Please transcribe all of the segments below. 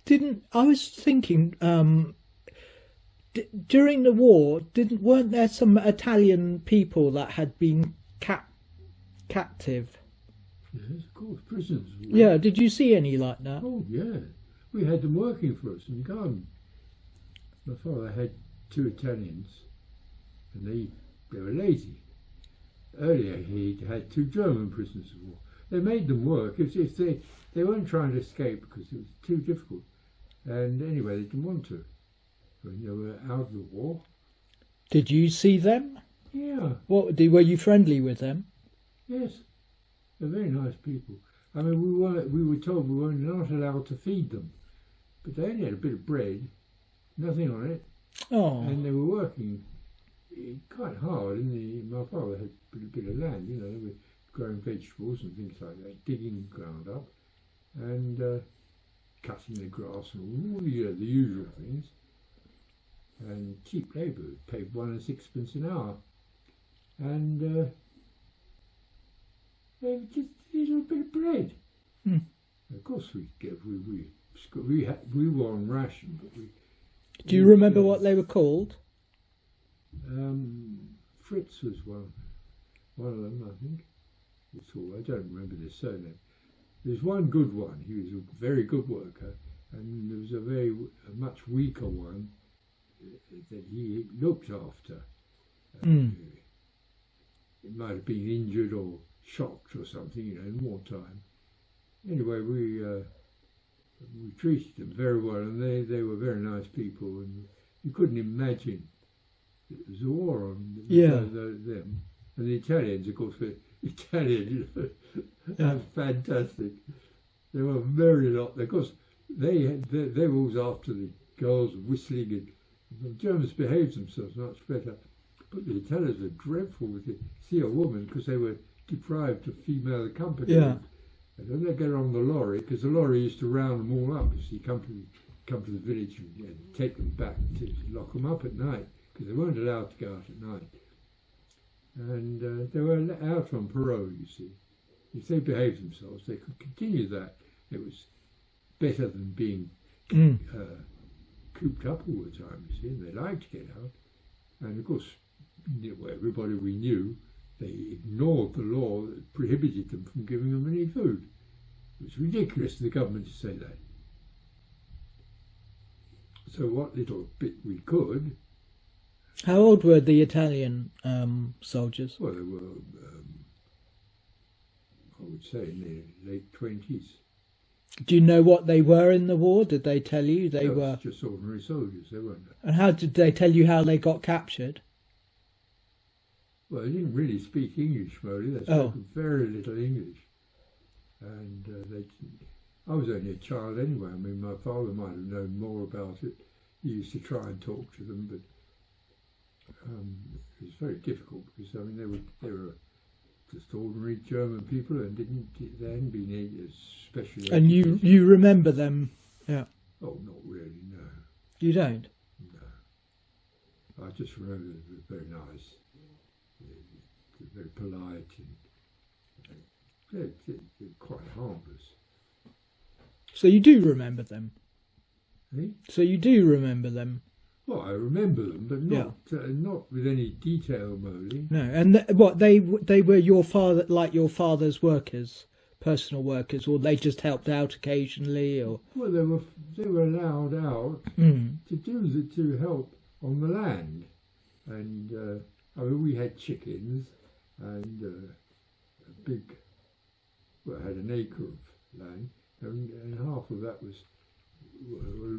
Didn't I was thinking during the war? Weren't there some Italian people that had been captive? Yes, of course, prisoners. Yeah. Did you see any like that? Oh, yeah. We had them working for us in the garden. My father had two Italians, and they were lazy. Earlier, he had two German prisoners of war. They made them work if they weren't trying to escape because it was too difficult. And anyway, they didn't want to when they were out of the war. Did you see them? Yeah. Were you friendly with them? Yes. They're very nice people. I mean, we were told we were not allowed to feed them, but they only had a bit of bread, nothing on it. Oh. And they were working quite hard. My father had a bit of land, you know, they were growing vegetables and things like that, digging the ground up and cutting the grass and all the usual things. And cheap labour, paid 1 6 an hour. And they just a little bit of bread. Mm. Of course we were on ration, but we. Do you remember what they were called? Fritz was one of them, I think. I don't remember their surname. There's one good one. He was a very good worker, and there was a much weaker one that he looked after. It might have been injured or shocked or something, you know, in wartime. Anyway, we treated them very well, and they were very nice people, and you couldn't imagine it was a war on them. And the Italians, of course, were Italian, you know, fantastic. They were very lot. Of course, they were always after the girls whistling, and the Germans behaved themselves much better. But the Italians were dreadful with it. See a woman because they were deprived of female company. Yeah. And then they get on the lorry because the lorry used to round them all up. So you come to the village and take them back to lock them up at night because they weren't allowed to go out at night. And they were out on parole, you see. If they behaved themselves, they could continue that. It was better than being cooped up all the time, you see. And they liked to get out. And of course, everybody we knew, they ignored the law that prohibited them from giving them any food. It was ridiculous to the government to say that. So what little bit we could. How old were the Italian soldiers? Well, they were, I would say, in their late 20s. Do you know what they were in the war? Did they tell you they were? Just ordinary soldiers, they weren't. And how did they tell you how they got captured? Well, they didn't really speak English, Molly. They spoke very little English. And I was only a child anyway. I mean, my father might have known more about it. He used to try and talk to them, but it was very difficult because, I mean, they were just ordinary German people and they hadn't been especially. And you remember them? Yeah. Oh, not really, no. You don't? No. I just remember they were very nice. They're very polite and they're quite harmless. So you do remember them? Eh? So you do remember them? Well, I remember them, but not with any detail, Molly. No, and they were your father's workers, personal workers, or they just helped out occasionally, or? Well, they were allowed out to help on the land, and I mean we had chickens and a big. Well, I had an acre of land, and half of that was a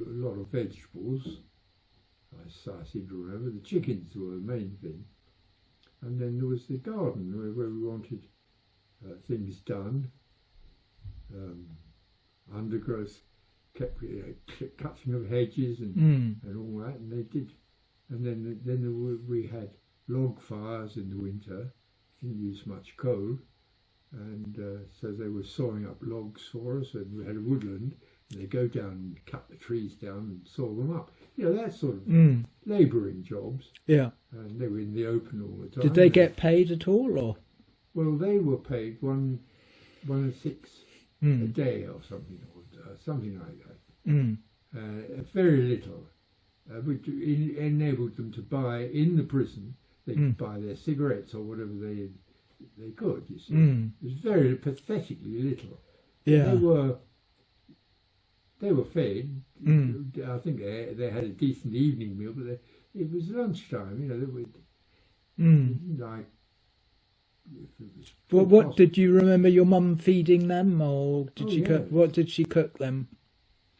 lot of vegetables. I seem to remember the chickens were the main thing, and then there was the garden where we wanted things done. Undergrowth, cutting of hedges and all that, and they did. And then we had log fires in the winter. Didn't use much coal, and so they were sawing up logs for us, and we had a woodland. And they go down and cut the trees down and saw them up. You know, that sort of labouring jobs. Yeah. And they were in the open all the time. Did they get paid at all, or? Well, they were paid 1 6 a day or something like that. very little, which enabled them to buy in the prison. They could buy their cigarettes or whatever they could. You see, it was very pathetically little. Yeah. They were fed. I think they had a decent evening meal, but it was lunchtime. You know, they would like. Well, what did you remember your mum feeding them, or did she cook? What did she cook them?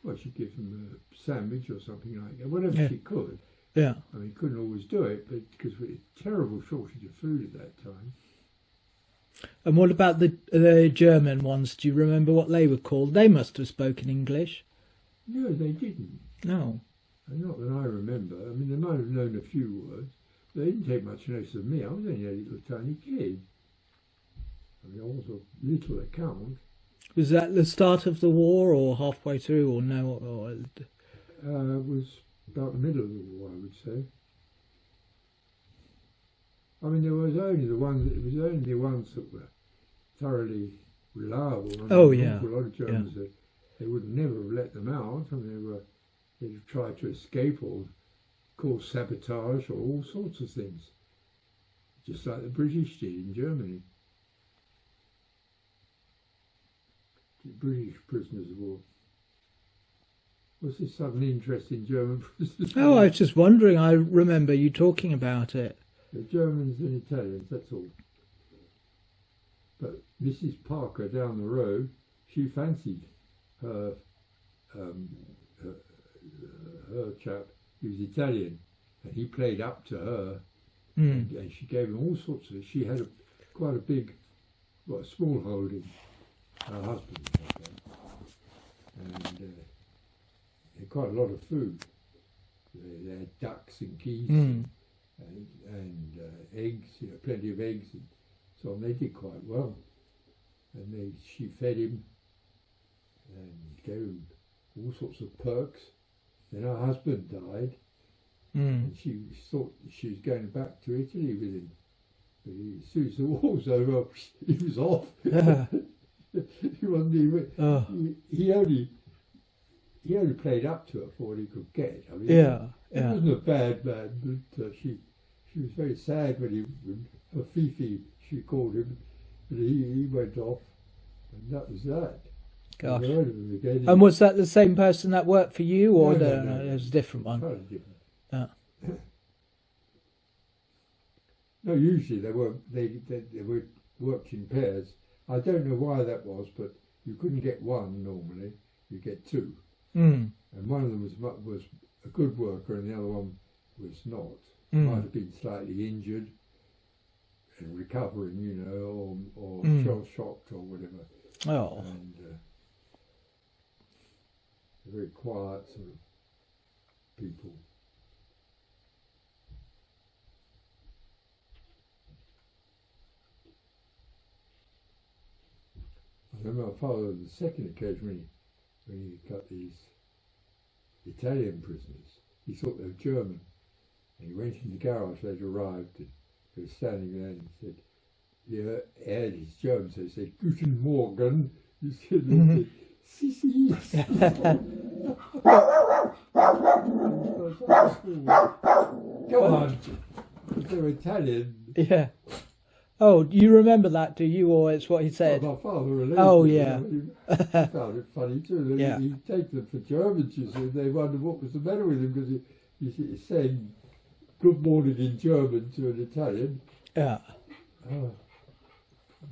Well, she'd give them a sandwich or something like that, whatever she could. Yeah. I mean, couldn't always do it, but because we had a terrible shortage of food at that time. And what about the German ones? Do you remember what they were called? They must have spoken English. No, they didn't. No. Not that I remember. I mean, they might have known a few words. They didn't take much notice of me. I was only a little tiny kid. I mean, I was of little account. Was that the start of the war, or halfway through, or no? It was about the middle of the war, I would say. I mean, there was only the ones. It was only the ones that were thoroughly reliable. I mean, a lot of Germans that they would never have let them out. I mean, they'd have tried to escape or cause sabotage or all sorts of things, just like the British did in Germany. The British prisoners of war. What's this sudden interest in German prisoners? Oh, I was just wondering. I remember you talking about it. The Germans and Italians, that's all. But Mrs. Parker down the road, she fancied her chap. He was Italian, and he played up to her, and she gave him all sorts of. She had quite a big, small holding. Her husband had that, and had quite a lot of food. They had ducks and geese and eggs, plenty of eggs, and so on. They did quite well, and she fed him and gave him all sorts of perks. Then her husband died, and she thought she was going back to Italy with him. But as soon as the war was over, he was off. He wasn't even. He only played up to her for what he could get. I mean, he wasn't a bad man, but she was very sad when her Fifi, she called him, and he went off, and that was that. Gosh. Heard of him again. And was that the same person that worked for you, or no, it was a different one? Totally different. Yeah. No, usually they worked in pairs. I don't know why that was, but you couldn't get one normally. You get two, and one of them was a good worker, and the other one was not. Might have been slightly injured and recovering, or shell shocked or whatever. Oh. And very quiet sort of people. I remember my father on the second occasion when he got these Italian prisoners. He thought they were German, and he went in the garage. They'd arrived, and he was standing there, and he said, "Yeah, Ed is German." So he said, "Guten Morgen." He said, "Sisi." Come on, they were Italian. Yeah. Oh, you remember that, do you? Or it's what he said? Well, my father related. Oh, yeah. He found it funny too. Yeah. He'd take them for Germans, you see, and they wondered what was the matter with him, because he said good morning in German to an Italian. Yeah.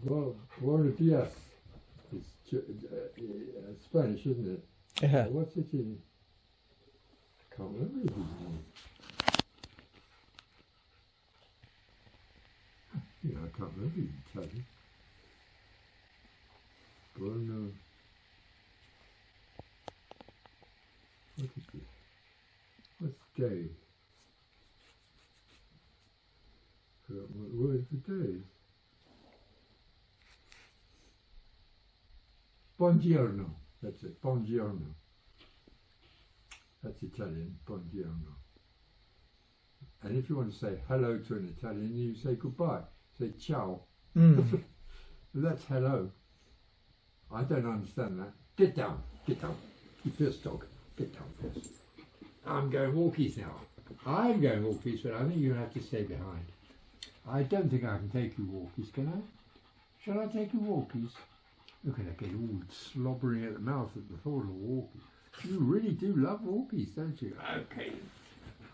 Well, buenos dias. It's Spanish, isn't it? Yeah. What's it in? I can't remember his name. Yeah, I can't remember in Italian. Buono. What is it? What's day? I forgot what the word for day is. Buongiorno. That's it. Buongiorno. That's Italian. Buongiorno. And if you want to say hello to an Italian, you say goodbye. Say ciao. That's hello. I don't understand that. Get down. Get down. You first dog. Get down first. I'm going walkies now. I'm going walkies, but I think you have to stay behind. I don't think I can take you walkies, can I? Shall I take you walkies? Look at her get all slobbering at the mouth at the thought of walkies. You really do love walkies, don't you? Okay.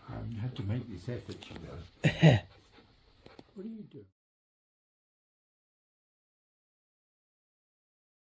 I have to make this effort, you know. What are you doing?